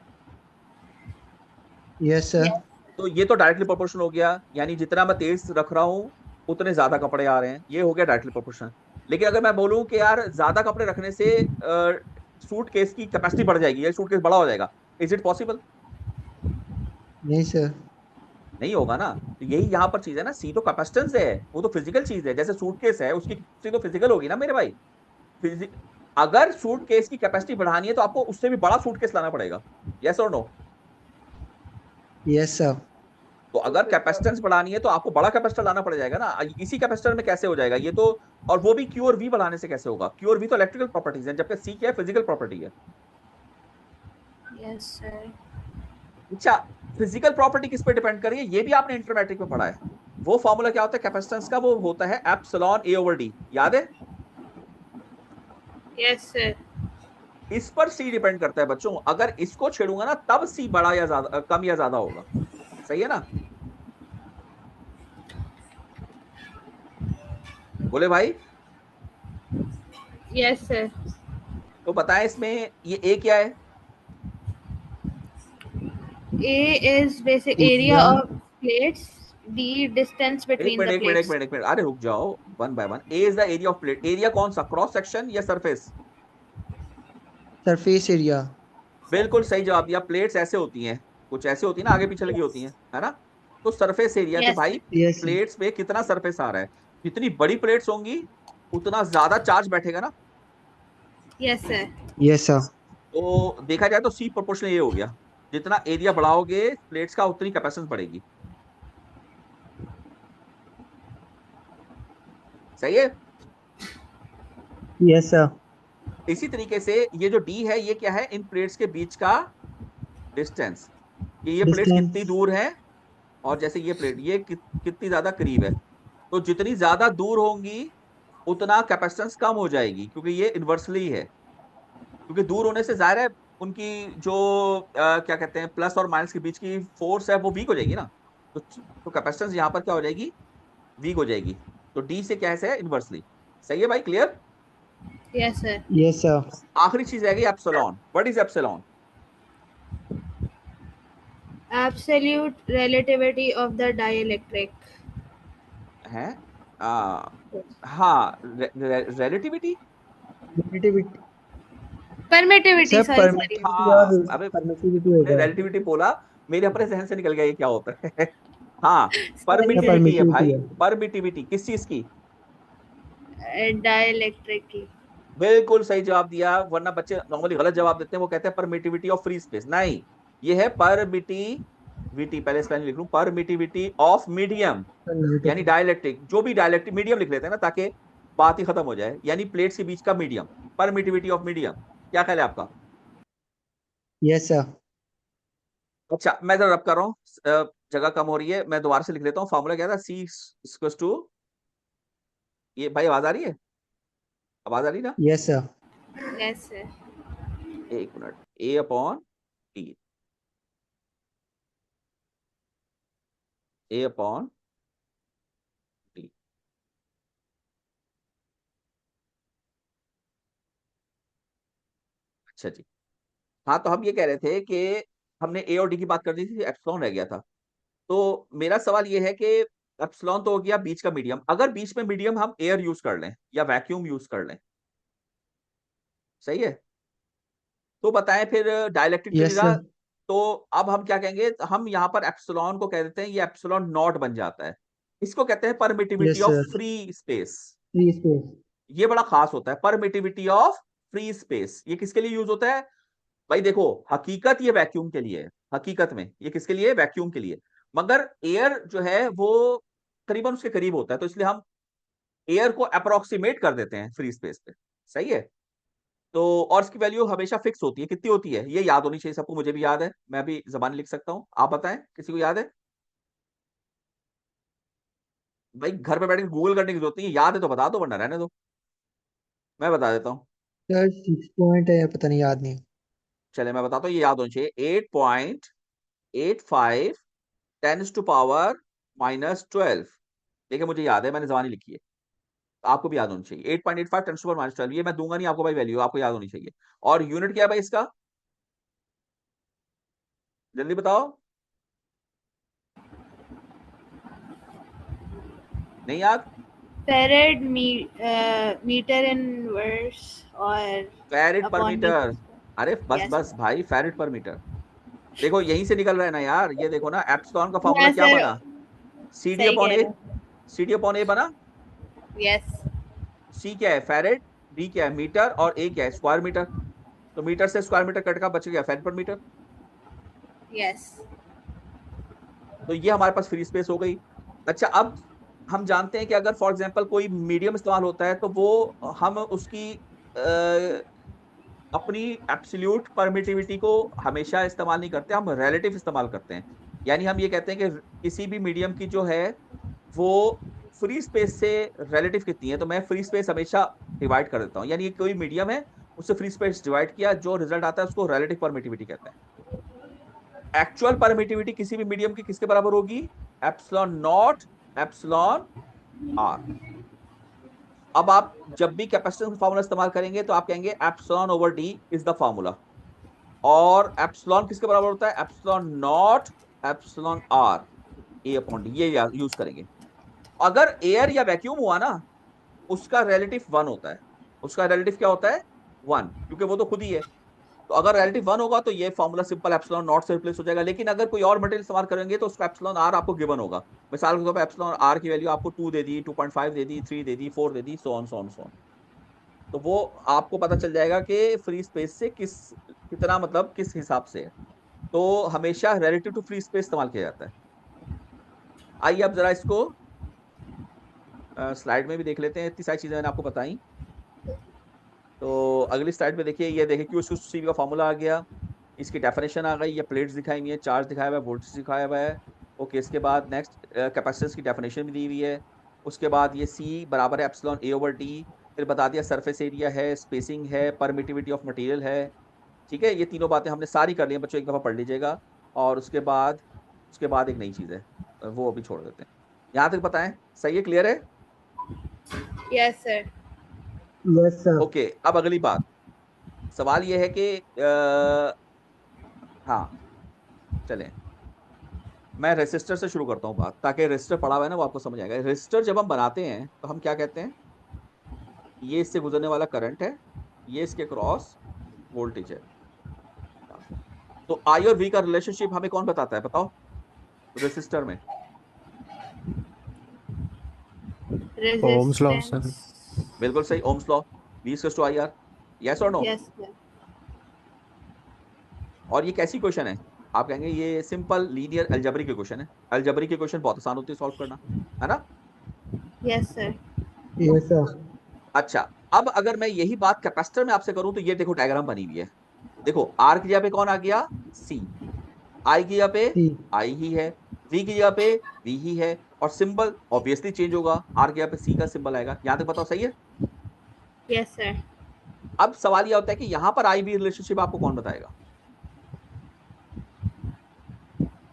[SPEAKER 3] Yes sir.
[SPEAKER 2] यस।
[SPEAKER 1] तो ये तो डायरेक्टली प्रोपोर्शनल हो गया, यानी जितना मैं तेज रख रहा हूं उतने ज्यादा कपड़े आ रहे हैं, ये हो गया डायरेक्टली प्रोपोर्शनल। लेकिन अगर मैं बोलूं कि यार ज्यादा कपड़े रखने से सूट केस की कैपेसिटी बढ़ जाएगी या सूट केस बड़ा हो जाएगा, इज इट पॉसिबल?
[SPEAKER 3] नहीं सर।
[SPEAKER 1] नहीं होगा ना। तो यही यहाँ पर चीज है ना, सी तो कैपेसिटेंस है, वो तो फिजिकल चीज है, जैसे सूटकेस है उसकी कैपेसिटी तो फिजिकल होगी ना मेरे भाई। फिजि अगर सूटकेस की कैपेसिटी बढ़ानी है तो आपको उससे भी बड़ा सूटकेस लाना पड़ेगा, यस और नो?
[SPEAKER 3] Yes sir.
[SPEAKER 1] तो अगर कैपेसिटेंस बढ़ानी है तो आपको बड़ा कैपेसिटर लाना पड़ जाएगा ना, इसी कैपेसिटर में कैसे हो जाएगा ये तो। और वो भी Q और V बढ़ाने से कैसे होगा, Q और V तो इलेक्ट्रिकल प्रॉपर्टीज है, जबकि C क्या है, फिजिकल प्रॉपर्टी है।
[SPEAKER 2] Yes sir.
[SPEAKER 1] अच्छा, फिजिकल प्रॉपर्टी किस पे डिपेंड कर रही है, ये भी आपने इंटरमैट्रिक में पढ़ा है। वो फॉर्मूला क्या होता है कैपेसिटेंस का, वो होता है एप्सिलॉन A ओवर D, याद है?
[SPEAKER 2] Yes sir.
[SPEAKER 1] इस पर C डिपेंड करता है बच्चों, अगर इसको छेड़ूंगा ना तब C बड़ा या ज्यादा, कम या ज्यादा होगा। सही है ना? बोले भाई?
[SPEAKER 2] Yes sir.
[SPEAKER 1] तो बताएं इसमें ये A क्या है?
[SPEAKER 2] A is basic area
[SPEAKER 3] area.
[SPEAKER 2] of plates. D distance
[SPEAKER 1] एक
[SPEAKER 2] between
[SPEAKER 1] मिनट
[SPEAKER 2] the
[SPEAKER 1] एक मिनट एक
[SPEAKER 2] plates.
[SPEAKER 1] मिनट एक मिनट, अरे रुक जाओ, one by one. A is the area of plate, area कौन सा, क्रॉस सेक्शन या सरफेस?
[SPEAKER 3] Surface area.
[SPEAKER 1] बिल्कुल सही जवाब दिया, प्लेट्स ऐसे होती हैं, कुछ ऐसे होती है ना, आगे पीछे लगी होती हैं, है ना? तो सरफेस एरिया के
[SPEAKER 2] Yes
[SPEAKER 1] भाई,
[SPEAKER 2] sir.
[SPEAKER 3] यस।
[SPEAKER 1] प्लेट्स पे कितना सरफेस आ रहा है, जितनी बड़ी प्लेट्स होंगी उतना ज्यादा चार्ज बैठेगा ना।
[SPEAKER 2] Yes sir.
[SPEAKER 3] Yes sir.
[SPEAKER 1] तो देखा जाए तो सी प्रोपोर्शनल ये हो गया। जितना एरिया बढ़ाओगे प्लेट्स का उतनी कैपेसिटेंस बढ़ेगी। सही है।
[SPEAKER 3] Yes sir.
[SPEAKER 1] इसी तरीके से ये जो डी है ये क्या है, इन प्लेट्स के बीच का डिस्टेंस, कि ये प्लेट्स कितनी
[SPEAKER 3] डिस्टेंस।
[SPEAKER 1] दूर है और जैसे ये प्लेट ये कितनी ज्यादा करीब है। तो जितनी ज्यादा दूर होंगी उतना कैपेसिटेंस कम हो जाएगी, क्योंकि ये इन्वर्सली है। क्योंकि दूर होने से जाहिर है उनकी जो क्या कहते हैं प्लस और माइनस के बीच की फोर्स है वो वीक हो जाएगी ना। तो कैपेसिटेंस यहाँ पर क्या हो जाएगी, वीक हो जाएगी। तो डी से क्या है इन्वर्सली। सही है भाई, clear.
[SPEAKER 2] Yes sir.
[SPEAKER 3] Yes sir.
[SPEAKER 1] आखिरी चीज रहेगी epsilon. What is epsilon?
[SPEAKER 2] Absolute relativity of the dielectric.
[SPEAKER 1] है हाँ, relativity.
[SPEAKER 3] Relativity.
[SPEAKER 2] Permittivity,
[SPEAKER 3] sir
[SPEAKER 2] sorry sorry.
[SPEAKER 3] Permittivity और
[SPEAKER 1] हाँ अबे
[SPEAKER 3] परमिटिविटी हो गया।
[SPEAKER 1] रिलेटिविटी बोला, मेरे अपने जहन से निकल गया ये क्या होता है। हाँ,
[SPEAKER 2] सॉरी
[SPEAKER 3] सर
[SPEAKER 2] सर।
[SPEAKER 1] परमिटिविटी है
[SPEAKER 3] परमिटिविटी
[SPEAKER 1] भाई।
[SPEAKER 3] है।
[SPEAKER 1] परमिटिविटी किस चीज की?
[SPEAKER 2] डाइलेक्ट्रिक की।
[SPEAKER 1] बिल्कुल सही जवाब दिया, वरना बच्चे नॉर्मली गलत जवाब देते हैं। वो कहते हैं परमिटिविटी ऑफ फ्री स्पेस। नहीं, ये है परमिटिविटी, पहले स्पेलिंग लिख लूं, परमिटिविटी ऑफ मीडियम, यानी डायलैक्ट्रिक। जो भी डायलैक्ट्रिक, मीडियम लिख लेते हैं ना ताकि बात ही खत्म हो जाए, यानी प्लेट्स के बीच का मीडियम, परमिटिविटी ऑफ मीडियम। क्या ख्याल है आपका?
[SPEAKER 3] Yes sir.
[SPEAKER 1] अच्छा मैं जरा रब कर रहा हूँ, जगह कम हो रही है, मैं दोबारा से लिख लेता हूँ। फॉर्मूला क्या था, सी इक्वल्स टू, ये भाई आवाज आ रही है? आवाज आ रही ना?
[SPEAKER 3] Yes sir.
[SPEAKER 2] Yes sir.
[SPEAKER 1] एक मिनट, ए अपॉन टी, ए अपॉन टी। अच्छा जी। हाँ तो हम ये कह रहे थे कि हमने ए और डी की बात कर दी थी, एप्सिलॉन रह गया था। तो मेरा सवाल ये है कि एप्सिलॉन तो हो गया बीच का मीडियम, अगर बीच में मीडियम हम एयर यूज कर लें या वैक्यूम यूज कर लें, सही है, तो बताएं फिर डाइलेक्ट्रिक जो
[SPEAKER 3] यस
[SPEAKER 1] रहा।
[SPEAKER 3] सर।
[SPEAKER 1] तो अब हम क्या कहेंगे, हम यहाँ पर एप्सिलॉन को कह देते हैं ये एप्सिलॉन नॉट बन जाता है। इसको कहते हैं permittivity
[SPEAKER 3] yes
[SPEAKER 1] of
[SPEAKER 3] sir.
[SPEAKER 1] Free space.
[SPEAKER 3] Free space.
[SPEAKER 1] ये बड़ा खास होता है, परमिटिविटी ऑफ फ्री स्पेस। ये किसके लिए यूज होता है भाई? देखो हकीकत ये वैक्यूम के लिए है, हकीकत में ये किसके लिए, वैक्यूम के लिए। मगर एयर जो है वो करीबन उसके करीब होता है, तो इसलिए हम एयर को अप्रोक्सीमेट कर देते हैं फ्री स्पेस पे। सही है। तो और इसकी वैल्यू हमेशा फिक्स होती है, कितनी होती है ये याद होनी चाहिए सबको। मुझे भी याद है, मैं भी जबानी लिख सकता हूं, आप बताएं किसी को याद है? भाई घर पे बैठ के गूगल करने की जरूरत नहीं है, याद है तो बता दो वरना रहने दो, मैं बता देता हूँ।
[SPEAKER 3] सर 6 पॉइंट है, पता नहीं, याद नहीं।
[SPEAKER 1] चले मैं बताता हूँ, ये याद होनी चाहिए। 8.85 10 टू पावर -12। देखिए मुझे याद है, मैंने जबानी लिखी है, आपको भी याद होनी चाहिए। 8.85 10 टू पावर -12, ये मैं दूंगा नहीं आपको भाई, वैल्यू आपको याद होनी चाहिए। और यूनिट क्या है भाई इसका, जल्दी बताओ। नहीं याद?
[SPEAKER 2] फेरेड मीटर इनवर्स और
[SPEAKER 1] फैरेड पर
[SPEAKER 2] अपॉन
[SPEAKER 1] मीटर। अरे बस
[SPEAKER 2] यस
[SPEAKER 1] बस भाई, फैरेड पर मीटर। देखो यहीं से निकल रहा है ना यार, ये देखो ना, एप्सिलॉन का फॉर्मूला
[SPEAKER 2] यस
[SPEAKER 1] क्या
[SPEAKER 2] सर,
[SPEAKER 1] बना, सी डी
[SPEAKER 2] सही
[SPEAKER 1] अपॉन
[SPEAKER 2] कह
[SPEAKER 1] ए।
[SPEAKER 2] रहे हो।
[SPEAKER 1] सी डी अपॉन ए बना।
[SPEAKER 2] यस।
[SPEAKER 1] सी क्या है, फैरेड, डी क्या है, मीटर, और ए क्या है, स्क्वायर मीटर। तो मीटर से स्क्वायर मीटर कट का बच गया फैरेड पर मीटर।
[SPEAKER 2] यस।
[SPEAKER 1] तो ये हमारे पास फ्री स्पेस हो गई। अच्छा अब हम जानते हैं कि अगर फॉर एग्जांपल कोई मीडियम इस्तेमाल होता है तो वो हम उसकी अपनी एब्सोल्यूट परमिटिविटी को हमेशा इस्तेमाल नहीं करते, हम रिलेटिव इस्तेमाल करते हैं। यानी हम ये कहते हैं कि किसी भी मीडियम की जो है वो फ्री स्पेस से रिलेटिव कितनी है, तो मैं फ्री स्पेस हमेशा डिवाइड कर देता हूँ। यानी कोई मीडियम है उससे फ्री स्पेस डिवाइड किया, जो रिजल्ट आता है उसको रिलेटिव परमिटिविटी कहते हैं। एक्चुअल परमिटिविटी किसी भी मीडियम की किसके बराबर होगी, एप्सिलॉन नॉट एप्सिलॉन आर। अब आप जब भी कैपेसिटेंस फार्मूला इस्तेमाल करेंगे तो आप कहेंगे epsilon over D is the formula. और एप्सिलॉन किसके बराबर होता है, epsilon naught epsilon R A upon D, ये यूज करेंगे। अगर एयर या वैक्यूम हुआ ना, उसका रिलेटिव 1 होता है। उसका रिलेटिव क्या होता है, 1, क्योंकि वो तो खुद ही है। तो अगर रिलेटिव 1 होगा तो ये फॉर्मूला सिंपल एप्सिलॉन नॉट से रिप्लेस हो जाएगा। लेकिन अगर कोई और मटेरियल इस्तेमाल करेंगे तो उसका एप्सिलॉन आर आपको गिवन होगा। मिसाल के तौर पर एप्सिलॉन आर की वैल्यू आपको 2 दे दी, 2.5 दे दी, 3 दे दी, 4 दे दी, so on so on so on. तो वो आपको पता चल जाएगा कि फ्री स्पेस से कितना मतलब किस हिसाब से है। तो हमेशा रिलेटिव टू फ्री स्पेस इस्तेमाल किया जाता है। आइए अब जरा इसको स्लाइड में भी देख लेते हैं। इतनी सारी चीजें मैंने आपको बताई। तो अगली स्लाइड पे देखिए, ये देखिए क्यू सी का फॉर्मूला आ गया, इसकी डेफिनेशन आ गई, ये प्लेट्स दिखाई हुई है, चार्ज दिखाया हुआ है, वोल्टेज दिखाया हुआ है। ओके, इसके बाद नेक्स्ट कैपेसिटेंस की डेफिनेशन भी दी हुई है। उसके बाद ये सी बराबर है एप्सिलॉन ए ओवर टी। फिर बता दिया सरफेस एरिया है, स्पेसिंग है, परमिटिविटी ऑफ मटेरियल है। ठीक है, ये तीनों बातें हमने सारी कर ली हैं बच्चों, एक दफा पढ़ लीजिएगा। और उसके बाद एक नई चीज है, वो अभी छोड़ देते हैं। यहाँ तक बताएं, सही है, क्लियर है?
[SPEAKER 2] Yes sir.
[SPEAKER 3] Yes sir.
[SPEAKER 1] Okay, अब अगली बात, सवाल ये है कि हाँ, चलें, मैं रेसिस्टर से शुरू करता हूँ बात, ताकि रेसिस्टर पढ़ा हुआ है ना, वो आपको समझ आएगा। रेसिस्टर जब हम बनाते हैं तो हम क्या कहते हैं, ये इससे गुजरने वाला करंट है, ये इसके क्रॉस वोल्टेज है। तो आई और वी का रिलेशनशिप हमें कौन बताता है, बताओ, रेसिस्टर में?
[SPEAKER 6] Ohm's law sir.
[SPEAKER 2] रेजिस्टेंस।
[SPEAKER 1] बिल्कुल सही, Ohm's law, V equals to IR। Yes और नो?
[SPEAKER 2] Yes sir.
[SPEAKER 1] और ये कैसी क्वेश्चन है? आप कहेंगे ये सिंपल लीनियर अलजेब्रिक के क्वेश्चन है। अलजेब्रिक के क्वेश्चन बहुत आसान होते हैं सॉल्व करना, है ना?
[SPEAKER 2] Yes sir.
[SPEAKER 3] Yes sir.
[SPEAKER 1] अच्छा, अब अगर मैं यही बात कैपेसिटर में आपसे करूं, तो ये देखो डायग्राम बनी हुई है। देखो आर की जगह पे कौन आ गया, सी। आई की जगह पे
[SPEAKER 3] सी।
[SPEAKER 1] आई ही है, वी की जगह पे वी ही है, और सिंबल ऑब्वियसली चेंज होगा, आर की जगह पे सी का सिंबल आएगा। यहां तक बताओ, सही है?
[SPEAKER 2] Yes sir.
[SPEAKER 1] अब सवाल यह होता है कि यहां पर आई वी रिलेशनशिप आपको कौन बताएगा?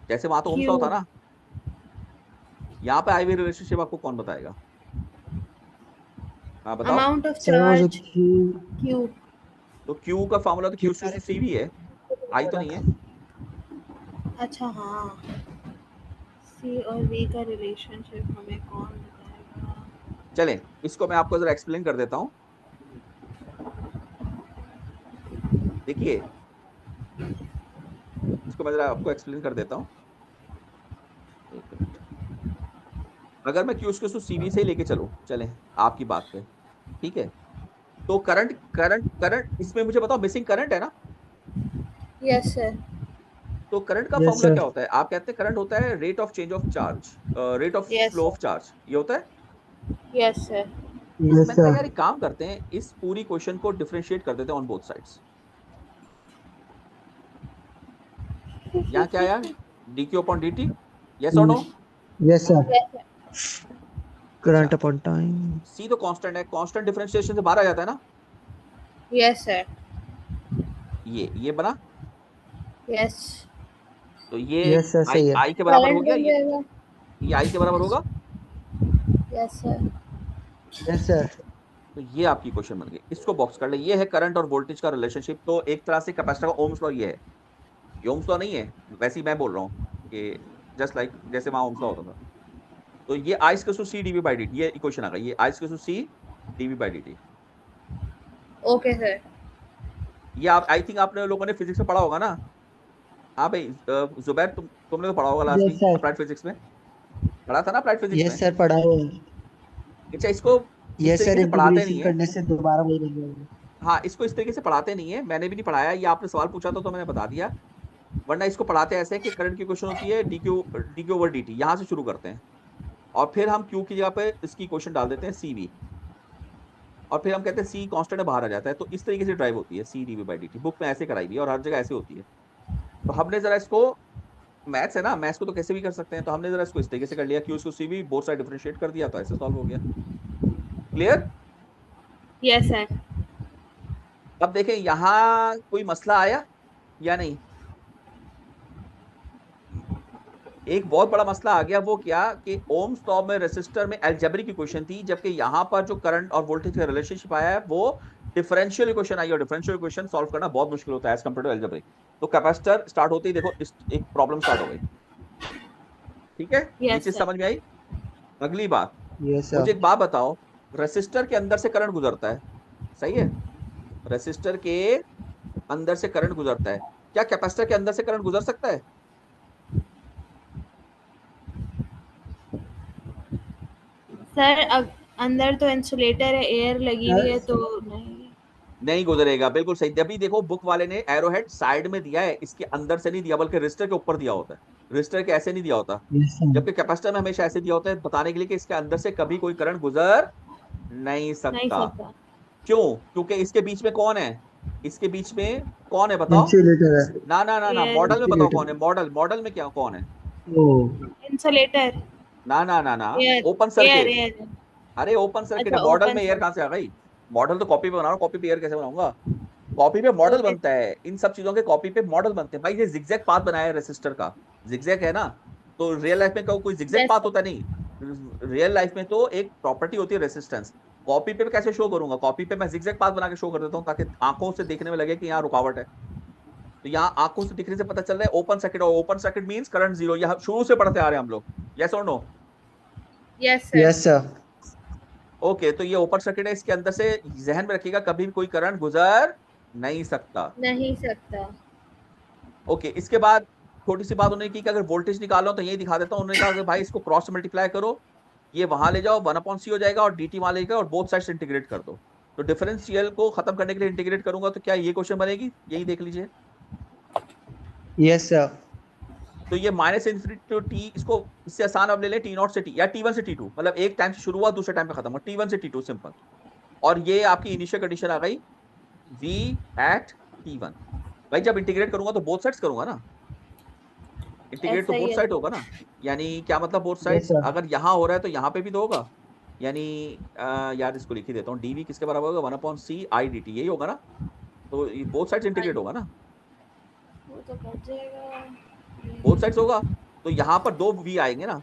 [SPEAKER 1] जैसे वहां तो ओम्स लॉ
[SPEAKER 2] क्यू।
[SPEAKER 1] था ना, यहाँ पे आई वी रिलेशनशिप आपको कौन बताएगा? हाँ बताओ।
[SPEAKER 2] अमाउंट ऑफ
[SPEAKER 3] सर वो जो
[SPEAKER 2] चार्ज।
[SPEAKER 3] क्यू।
[SPEAKER 2] क्यू।
[SPEAKER 1] तो क्यू का फॉर्मूला तो
[SPEAKER 3] क्यू
[SPEAKER 1] क्यू टू सी भी है, आई तो नहीं है।
[SPEAKER 2] अच्छा हाँ, सी और वी का रिलेशनशिप हमें कौन बताएगा?
[SPEAKER 1] चलें, इसको मैं आपको जरा एक्सप्लेन कर देता हूँ। देखिए, इसको मैं जरा आपको एक्सप्लेन कर देता हूँ, एक मिनट। अगर मैं क्यू टू सी वी से ही लेके चलें आपकी बात पे, ठीक है, तो करंट करंट करंट इसमें मुझे बताओ, मिसिंग करंट है ना?
[SPEAKER 2] Yes sir.
[SPEAKER 1] तो करंट का
[SPEAKER 3] यस
[SPEAKER 1] फॉर्मूला
[SPEAKER 3] सर।
[SPEAKER 1] क्या होता है? आप कहते हैं करंट होता है rate of change of charge, rate of
[SPEAKER 2] yes
[SPEAKER 1] flow of
[SPEAKER 2] sir.
[SPEAKER 1] Charge, ये होता है।
[SPEAKER 2] Yes sir.
[SPEAKER 3] यस
[SPEAKER 1] मैंने कहा
[SPEAKER 3] सर।
[SPEAKER 1] यार एक काम करते हैं, इस पूरी क्वेश्चन को डिफरेंशिएट कर देते हैं ऑन बोथ साइड्स। यहाँ क्या आया, dq अपॉन dt, यस और no?
[SPEAKER 3] Yes sir.
[SPEAKER 2] Yes sir.
[SPEAKER 1] अच्छा,
[SPEAKER 3] करंट अपॉन टाइम।
[SPEAKER 1] c तो कांस्टेंट है, कांस्टेंट डिफरेंशिएशन से बाहर आ जाता है ना।
[SPEAKER 2] Yes sir.
[SPEAKER 1] ये बना,
[SPEAKER 2] यस।
[SPEAKER 1] तो ये
[SPEAKER 3] यस सर
[SPEAKER 1] i
[SPEAKER 3] सही है।
[SPEAKER 1] i के बराबर हो
[SPEAKER 2] करंट
[SPEAKER 1] गया,
[SPEAKER 2] बन जाएगा।
[SPEAKER 1] ये i के बराबर होगा।
[SPEAKER 2] Yes sir.
[SPEAKER 3] Yes sir.
[SPEAKER 1] तो ये आपकी क्वेश्चन बन गई, इसको बॉक्स कर ले। ये है करंट और वोल्टेज का रिलेशनशिप। तो एक तरह से कैपेसिटर का ओम्स लॉ ये है। ये ओम्स लॉ नहीं है, वैसे ही मैं बोल रहा हूँ कि जस्ट लाइक जैसे वहां ओम्स लॉ होता था। तो ये I square two C DV by D T, ये इक्वेशन आ गई, ये I square two C DV by D T.
[SPEAKER 2] Okay sir.
[SPEAKER 1] ये आप आई थिंक आपने लोगों ने फिजिक्स में पढ़ा होगा ना। हाँ भाई, जुबैर तुमने तो पढ़ा होगा लास्ट
[SPEAKER 3] यस
[SPEAKER 1] में
[SPEAKER 3] सर।
[SPEAKER 1] अप्लाइड फिजिक्स में, पढ़ा था ना अप्लाइड फिजिक्स
[SPEAKER 3] यस
[SPEAKER 1] में।
[SPEAKER 3] सर पढ़ा है।
[SPEAKER 1] अच्छा, इसको इस
[SPEAKER 3] यस सर,
[SPEAKER 1] तरीके से पढ़ाते नहीं
[SPEAKER 3] इंटीग्रेशन
[SPEAKER 1] है।
[SPEAKER 3] करने से दोबारा वही बन जाएगा।
[SPEAKER 1] हाँ, इसको इस तरीके से पढ़ाते नहीं है, मैंने भी नहीं पढ़ाया, ये आपने सवाल पूछा था तो मैंने बता दिया। वरना इसको पढ़ाते ऐसे है कि करंट की क्वेश्चन होती है D Q over D T, यहाँ से शुरू करते हैं, और फिर हम क्यू की जगह पे इसकी क्वेश्चन डाल देते हैं सी वी, और फिर हम कहते हैं सी कांस्टेंट बाहर आ जाता है। तो इस तरीके से ड्राइव होती है C D V by D T, book में ऐसे कराई हुई है और हर जगह ऐसे होती है। तो हमने जरा इसको, मैथ्स है ना, मैथ्स को तो कैसे भी कर सकते हैं, तो हमने जरा इसको इस तरीके से कर लिया, क्यू उसको सी वी बोथ साइड डिफरेंशिएट कर दिया, तो ऐसे सॉल्व हो गया। क्लियर?
[SPEAKER 2] Yes sir.
[SPEAKER 1] अब देखें यहाँ कोई मसला आया या नहीं? एक बहुत बड़ा मसला आ गया, वो क्या कि ओम्स लॉ में रेसिस्टर में अलजेब्रिक इक्वेशन थी, जबकि यहां पर जो करंट और वोल्टेज का रिलेशनशिप आया है वो डिफरेंशियल इक्वेशन आई, और डिफरेंशियल इक्वेशन सॉल्व करना बहुत मुश्किल होता है एज कंपेयर टू अलजेब्रिक। तो कैपेसिटर स्टार्ट होते ही देखो एक प्रॉब्लम स्टार्ट हो गई। ठीक है, ये
[SPEAKER 2] यस
[SPEAKER 1] चीज
[SPEAKER 2] सर।
[SPEAKER 1] समझ में आई? अगली बात,
[SPEAKER 3] यस
[SPEAKER 1] मुझे
[SPEAKER 3] सर।
[SPEAKER 1] एक बात बताओ, रेसिस्टर के अंदर से करंट गुजरता है, सही है, रेसिस्टर के अंदर से करंट गुजरता है, क्या कैपेसिटर के अंदर से करंट गुजर सकता है?
[SPEAKER 2] सर अंदर तो इंसुलेटर है, एयर लगी हुई है तो नहीं।
[SPEAKER 1] नहीं गुजरेगा, बिल्कुल सही। अभी देखो बुक वाले ने एरो हेड साइड में दिया है, इसके अंदर से नहीं दिया, बल्कि रजिस्टर के ऊपर दिया होता है, रजिस्टर के ऐसे नहीं दिया होता,
[SPEAKER 3] यस सर।
[SPEAKER 1] जबकि कैपेसिटर में हमेशा ऐसे दिया होता है, बताने के लिए कि इसके अंदर से कभी कोई करंट गुजर नहीं
[SPEAKER 2] नहीं
[SPEAKER 1] सकता।
[SPEAKER 2] सकता।
[SPEAKER 1] क्यों? क्योंकि इसके बीच में कौन है, इसके बीच में कौन है बताओ?
[SPEAKER 3] इंसुलेटर है।
[SPEAKER 1] ना ना ना ना,
[SPEAKER 2] एयर,
[SPEAKER 1] मॉडल में बताओ
[SPEAKER 3] इंसुलेटर।
[SPEAKER 1] कौन है, मॉडल मॉडल में क्या कौन है?
[SPEAKER 3] ओ
[SPEAKER 2] इंसुलेटर,
[SPEAKER 1] ना ना ना ना,
[SPEAKER 2] air,
[SPEAKER 1] open
[SPEAKER 2] air,
[SPEAKER 1] circuit.
[SPEAKER 2] Air.
[SPEAKER 1] अरे ओपन सर्किट है,
[SPEAKER 2] अच्छा,
[SPEAKER 1] मॉडल
[SPEAKER 2] ओपन
[SPEAKER 1] में एयर कहाँ से आ
[SPEAKER 2] सर्किट।
[SPEAKER 1] गई? मॉडल तो कॉपी पे बना रहा हूँ, कॉपी पे एयर कैसे बनाऊंगा? कॉपी पे मॉडल
[SPEAKER 2] ओके
[SPEAKER 1] बनता है, इन सब चीजों के कॉपी पे मॉडल बनते हैं भाई। ये जिगजैग पाथ बनाया है रेसिस्टर का, जिगजैग है ना, तो रियल लाइफ में कोई जिगजैग
[SPEAKER 2] यस
[SPEAKER 1] पाथ
[SPEAKER 2] सर।
[SPEAKER 1] होता नहीं। रियल लाइफ में तो एक प्रॉपर्टी होती है रेसिस्टेंस। कॉपी पे कैसे शो करूंगा? कॉपी पे मैं जिगजैग पाथ बना के शो कर देता हूँ, ताकि आंखों से देखने में लगे कि यहाँ रुकावट है। तो यहाँ आंखों से दिखने से पता चल रहा है ओपन सर्किट, और open circuit means current zero. यह शुरू से पढ़ते आ रहे हैं हम लोग, यस और no?
[SPEAKER 2] Yes sir.
[SPEAKER 3] Yes sir.
[SPEAKER 1] Okay, तो ये ओपन सर्किट है, इसके अंदर से जहन में रखिएगा कभी भी कोई करंट गुजर नहीं सकता।
[SPEAKER 2] नहीं सकता।
[SPEAKER 1] ओके, इसके बाद छोटी सी बात उन्होंने की कि अगर वोल्टेज निकालो तो यही दिखा देता हूं। उन्होंने कहा कि भाई इसको क्रॉस मल्टीप्लाई करो, ये वहां ले जाओ, 1/c हो जाएगा, और dt वहां ले जाओ, और बोथ साइड इंटीग्रेट कर दो। तो डिफरेंशियल को खत्म करने के लिए इंटीग्रेट करूंगा तो क्या ये क्वेश्चन बनेगी? यही देख लीजिए।
[SPEAKER 3] Yes sir.
[SPEAKER 1] तो ये -∞ टू t, इसको इससे आसान अब ले लें t0 से t, या t1 से t2, मतलब एक टाइम से शुरू हुआ दूसरे टाइम पे खत्म हुआ, t1 से t2 सिंपल। और ये आपकी इनिशियल कंडीशन आ गई v एट t1। भाई जब इंटीग्रेट करूंगा तो बोथ साइड्स करूंगा ना, इंटीग्रेट तो
[SPEAKER 2] ऐसा ही
[SPEAKER 1] बोथ
[SPEAKER 2] है
[SPEAKER 1] साइड
[SPEAKER 2] सर।
[SPEAKER 1] होगा ना। यानी क्या मतलब बोथ
[SPEAKER 3] यस
[SPEAKER 1] साइड्स?
[SPEAKER 3] सर।
[SPEAKER 1] अगर यहाँ हो रहा है तो यहाँ पे भी तो होगा। यानी यार इसको लिख ही देता हूँ, dv किसके बराबर होगा? 1/c i dt, यही होगा ना। तो बोथ साइड्स
[SPEAKER 2] हाँ
[SPEAKER 1] इंटीग्रेट
[SPEAKER 2] जी,
[SPEAKER 1] होगा ना,
[SPEAKER 2] वो तो कट जाएगा।
[SPEAKER 1] बोथ साइड्स होगा। तो यहाँ पर दो v आएंगे ना,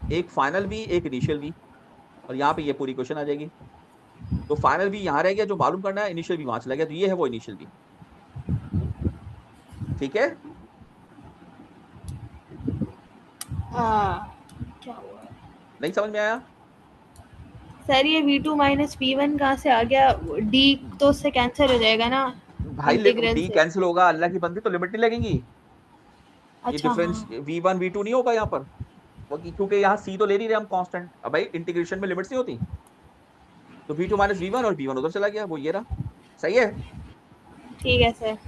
[SPEAKER 1] एक फाइनल v, एक इनिशियल v, और यहाँ पे ये पूरी क्वेश्चन आ जाएगी। तो फाइनल v यहाँ रह गया, जो मालूम करना है, इनिशियल v वहां चला गया, तो ये है वो इनिशियल v। ठीक है?
[SPEAKER 2] क्या हुआ
[SPEAKER 1] नहीं समझ में आया?
[SPEAKER 2] सर? ये V2 माइनस V1 कहाँ से आ गया? D तो उससे कैंसिल हो जाएगा ना,
[SPEAKER 1] भाई
[SPEAKER 2] इंटीग्रल
[SPEAKER 1] d
[SPEAKER 2] से।
[SPEAKER 1] कैंसिल होगा, अल्लाह की बंदी, तो लिमिट नहीं लगेंगी। ये
[SPEAKER 2] अच्छा हाँ।
[SPEAKER 1] डिफरेंस v1 v2 नहीं होगा यहाँ पर, क्योंकि यहाँ c तो ले नहीं रहे हम कांस्टेंट। अब भाई इंटीग्रेशन में लिमिट्स नहीं होती, तो v2 माइनस v1, और v1 उधर चला गया, वो ये रहा। सही है?
[SPEAKER 2] ठीक है सर।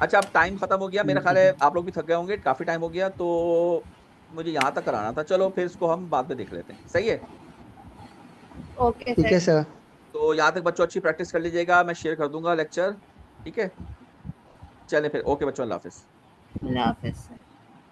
[SPEAKER 1] अच्छा, अब टाइम खत्म हो गया मेरा ख्याल है, आप लोग भी थक गए होंगे, काफी टाइम हो गया, तो मुझे यहाँ तक कराना था। चलो फिर इसको हम बाद में देख लेते हैं, सही है?
[SPEAKER 2] ओके
[SPEAKER 3] ठीक है
[SPEAKER 2] सर।
[SPEAKER 3] सर।
[SPEAKER 1] तो यहाँ तक बच्चों अच्छी प्रैक्टिस कर लीजिएगा, मैं शेयर कर दूंगा लेक्चर। ठीक है, चलें फिर, ओके बच्चों, अल्लाह हाफिज।
[SPEAKER 2] अल्लाह हाफिज़ सर।